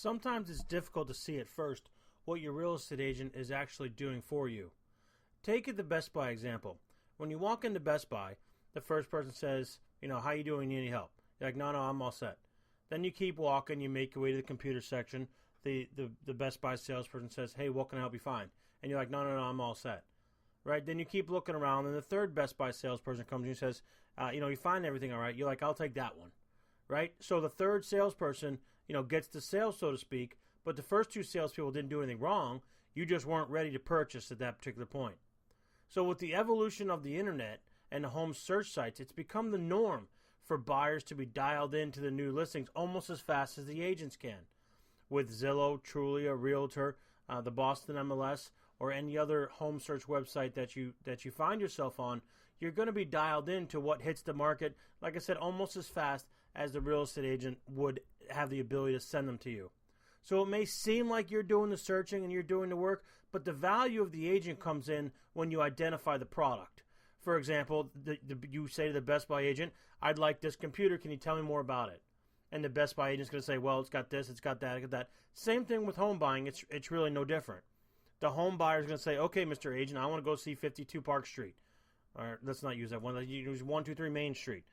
Sometimes it's difficult to see at first what your real estate agent is actually doing for you. Take the Best Buy example. When you walk into Best Buy, the first person says, how you doing? You need help? You're like, no, I'm all set. Then you keep walking, you make your way to the computer section. The Best Buy salesperson says, hey, what can I help you find? And you're like, no, I'm all set. Right? Then you keep looking around, and the third Best Buy salesperson comes to you and says, you find everything all right. You're like, I'll take that one. Right? So the third salesperson, gets the sale, so to speak, but the first two salespeople didn't do anything wrong. You just weren't ready to purchase at that particular point. So with the evolution of the internet and the home search sites, it's become the norm for buyers to be dialed into the new listings almost as fast as the agents can. With Zillow, Trulia, Realtor, the Boston MLS, or any other home search website that you find yourself on, you're going to be dialed into what hits the market, like I said, almost as fast as the real estate agent would have the ability to send them to you. So it may seem like you're doing the searching and you're doing the work, but the value of the agent comes in when you identify the product. For example, you say to the Best Buy agent, I'd like this computer, can you tell me more about it? And the Best Buy agent's going to say, well, it's got this, it's got that, it's got that. Same thing with home buying, it's really no different. The home buyer's going to say, okay, Mr. Agent, I want to go see 52 Park Street. Or let's not use that one, let's use 123 Main Street.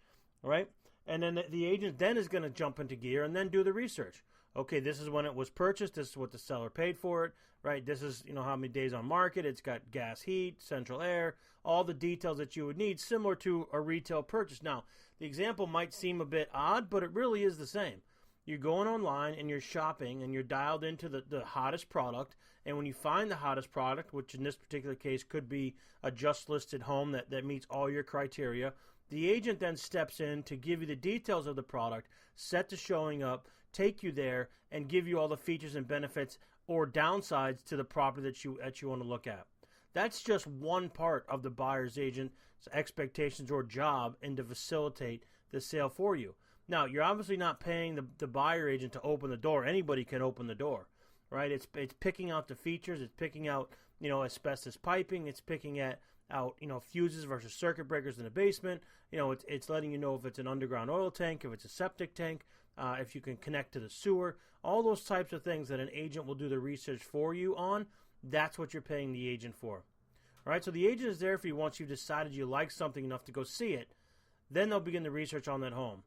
All right? And then the agent then is going to jump into gear and then do the research. Okay, this is when it was purchased. This is what the seller paid for it, right? This is, how many days on market. It's got gas heat, central air, all the details that you would need, similar to a retail purchase. Now, the example might seem a bit odd, but it really is the same. You're going online and you're shopping and you're dialed into the hottest product. And when you find the hottest product, which in this particular case could be a just listed home that meets all your criteria, the agent then steps in to give you the details of the product, set the showing up, take you there, and give you all the features and benefits or downsides to the property that you want to look at. That's just one part of the buyer's agent's expectations or job and to facilitate the sale for you. Now, you're obviously not paying the buyer agent to open the door. Anybody can open the door, right? It's picking out the features. It's picking out, asbestos piping. It's picking out, fuses versus circuit breakers in the basement. It's letting you know if it's an underground oil tank, if it's a septic tank, if you can connect to the sewer. All those types of things that an agent will do the research for you on, that's what you're paying the agent for. All right, so the agent is there for you once you've decided you like something enough to go see it. Then they'll begin the research on that home.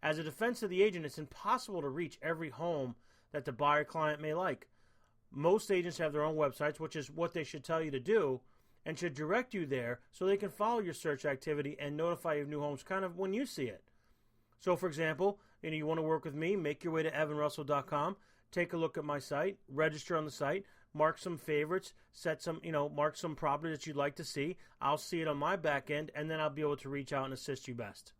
As a defense of the agent, it's impossible to reach every home that the buyer client may like. Most agents have their own websites, which is what they should tell you to do, and should direct you there so they can follow your search activity and notify you of new homes kind of when you see it. So, for example, you want to work with me, make your way to evanrussell.com, take a look at my site, register on the site, mark some favorites, mark some property that you'd like to see. I'll see it on my back end, and then I'll be able to reach out and assist you best.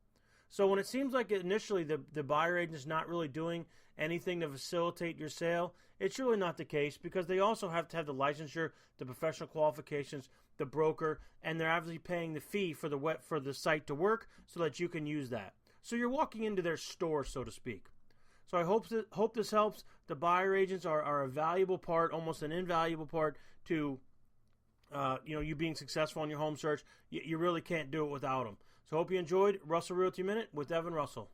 So when it seems like initially the buyer agent is not really doing anything to facilitate your sale, it's really not the case because they also have to have the licensure, the professional qualifications, the broker, and they're obviously paying the fee for the site to work so that you can use that. So you're walking into their store, so to speak. So I hope this helps. The buyer agents are a valuable part, almost an invaluable part to you being successful on your home search. You really can't do it without them. So I hope you enjoyed Russell Realty Minute with Evan Russell.